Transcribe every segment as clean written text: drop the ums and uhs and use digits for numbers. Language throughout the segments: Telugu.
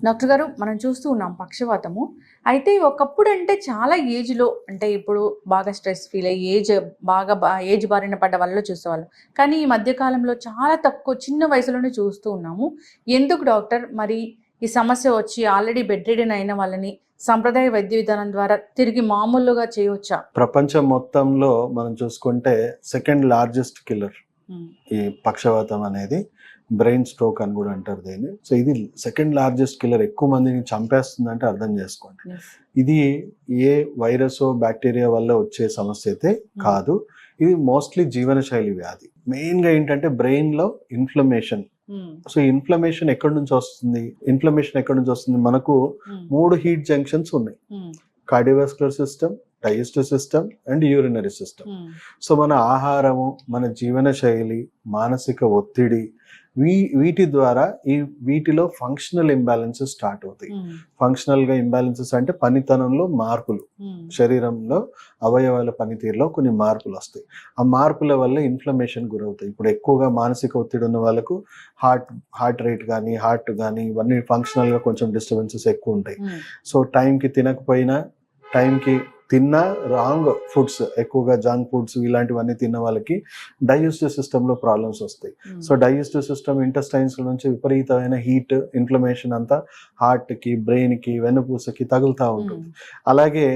డాక్టర్ గారు మనం చూస్తూ ఉన్నాం పక్షవాతము. అయితే ఒకప్పుడు అంటే చాలా ఏజ్‌లో అంటే ఇప్పుడు బాగా స్ట్రెస్ ఫీల్ అయ్యి ఏజ్ బారిన పడ్డ వాళ్ళలో చూసేవాళ్ళం. కానీ ఈ మధ్య కాలంలో చాలా తక్కువ చిన్న వయసులోనే చూస్తూ ఉన్నాము. ఎందుకు డాక్టర్ మరి ఈ సమస్య వచ్చి ఆల్రెడీ బెడ్ రిడెన్ అయిన వాళ్ళని సంప్రదాయ వైద్య విధానం ద్వారా తిరిగి మామూలుగా చేయొచ్చా? ప్రపంచం మొత్తంలో మనం చూసుకుంటే సెకండ్ లార్జెస్ట్ కిల్లర్ హ్మ్. ఈ పక్షవాతం అనేది. బ్రెయిన్ స్ట్రోక్ అని కూడా అంటారు దీన్ని. సో ఇది సెకండ్ లార్జెస్ట్ కిల్లర్, ఎక్కువ మందిని చంపేస్తుందంటే అర్థం చేసుకోండి. యెస్. ఇది ఏ వైరస్ బ్యాక్టీరియా వల్ల వచ్చే సమస్య అయితే కాదు. ఇది మోస్ట్లీ జీవనశైలి వ్యాధి. మెయిన్ గా ఏంటంటే బ్రెయిన్ లో ఇన్ఫ్లమేషన్. సో ఇన్ఫ్లమేషన్ ఎక్కడి నుంచి వస్తుంది? మనకు 3 హీట్ జంక్షన్స్ ఉన్నాయి: cardiovascular system, digestive system and urinary system. So మన ఆహారము, మన జీవన శైలి, మానసిక ఒత్తిడి, వీటి ద్వారా వీటిలో ఫంక్షనల్ ఇంబ్యాలెన్సెస్ స్టార్ట్ అవుతాయి. ఫంక్షనల్ గా ఇంబ్యాలెన్సెస్ అంటే పనితనంలో మార్పులు, శరీరంలో అవయవాల పనితీరులో కొన్ని మార్పులు వస్తాయి. ఆ మార్పుల వల్ల ఇన్ఫ్లమేషన్ గురవుతాయి. ఇప్పుడు ఎక్కువగా మానసిక ఒత్తిడి ఉన్న వాళ్ళకు హార్ట్ రేట్ కానీ హార్ట్ కానీ ఇవన్నీ ఫంక్షనల్ గా కొంచెం డిస్టర్బెన్సెస్ ఎక్కువ ఉంటాయి. సో టైంకి తినకపోయినా, టైంకి తిన్న రాంగ్ ఫుడ్స్, ఎక్కువగా జంక్ ఫుడ్స్ ఇలాంటివన్నీ తిన్న వాళ్ళకి డైజెస్టివ్ సిస్టంలో ప్రాబ్లమ్స్ వస్తాయి. సో డైజెస్టివ్ సిస్టమ్, ఇంటెస్టైన్స్ నుంచి విపరీతమైన హీట్, ఇన్ఫ్లమేషన్ అంతా హార్ట్కి, బ్రెయిన్కి, వెన్నుపూసకి తగులుతూ ఉంటుంది. అలాగే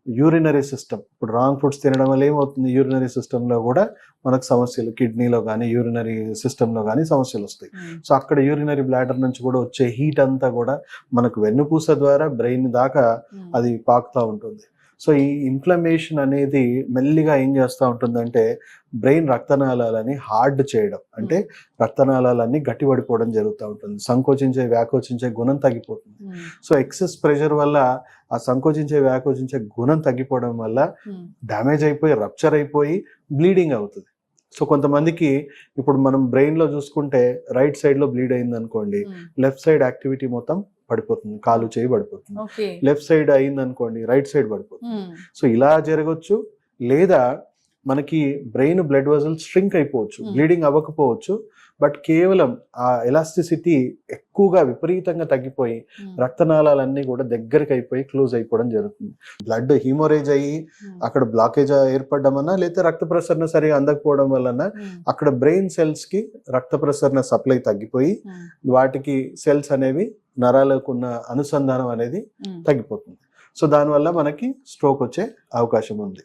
యూరినరీ సిస్టమ్, ఇప్పుడు రాంగ్ ఫుడ్స్ తినడం వల్ల ఏమవుతుంది, యూరినరీ సిస్టంలో కూడా మనకు సమస్యలు, కిడ్నీలో కానీ యూరినరీ సిస్టంలో కానీ సమస్యలు వస్తాయి. సో అక్కడ యూరినరీ బ్లాడర్ నుంచి కూడా వచ్చే హీట్ అంతా కూడా మనకు వెన్నుపూస ద్వారా బ్రెయిన్ దాకా అది పాకుతూ ఉంటుంది. సో ఈ ఇన్ఫ్లమేషన్ అనేది మెల్లిగా ఏం చేస్తూ ఉంటుందంటే బ్రెయిన్ రక్తనాళాలని హార్డ్ చేయడం, అంటే రక్తనాళాలన్నీ గట్టిపడిపోవడం జరుగుతూ ఉంటుంది. వ్యాకోచించే గుణం తగ్గిపోతుంది. సో ఎక్సెస్ ప్రెషర్ వల్ల ఆ వ్యాకోచించే గుణం తగ్గిపోవడం వల్ల డ్యామేజ్ అయిపోయి, రప్చర్ అయిపోయి బ్లీడింగ్ అవుతుంది. సో కొంతమందికి ఇప్పుడు మనం బ్రెయిన్ లో చూసుకుంటే రైట్ సైడ్ లో బ్లీడ్ అయింది అనుకోండి, లెఫ్ట్ సైడ్ యాక్టివిటీ మొత్తం పడిపోతుంది, కాలు చేయి పడిపోతుంది. లెఫ్ట్ సైడ్ అయింది అనుకోండి, రైట్ సైడ్ పడిపోతుంది. సో ఇలా జరగచ్చు. లేదా మనకి బ్రెయిన్ బ్లడ్ వెజల్స్ స్ట్రింక్ అయిపోవచ్చు, బ్లీడింగ్ అవ్వకపోవచ్చు, బట్ కేవలం ఆ ఎలాస్టిసిటీ ఎక్కువగా విపరీతంగా తగ్గిపోయి రక్తనాళాలన్నీ కూడా దగ్గరికి అయిపోయి క్లోజ్ అయిపోవడం జరుగుతుంది. బ్లడ్ హీమోరేజ్ అయ్యి అక్కడ బ్లాకేజ్ ఏర్పడడం అన్నా, లేదా రక్త ప్రసరణ సరిగా అందకపోవడం వలన అక్కడ బ్రెయిన్ సెల్స్ కి రక్త ప్రసరణ సప్లై తగ్గిపోయి వాటికి సెల్స్ అనేవి, నరాలకు ఉన్న అనుసంధానం అనేది తగ్గిపోతుంది. సో దానివల్ల మనకి స్ట్రోక్ వచ్చే అవకాశం ఉంది.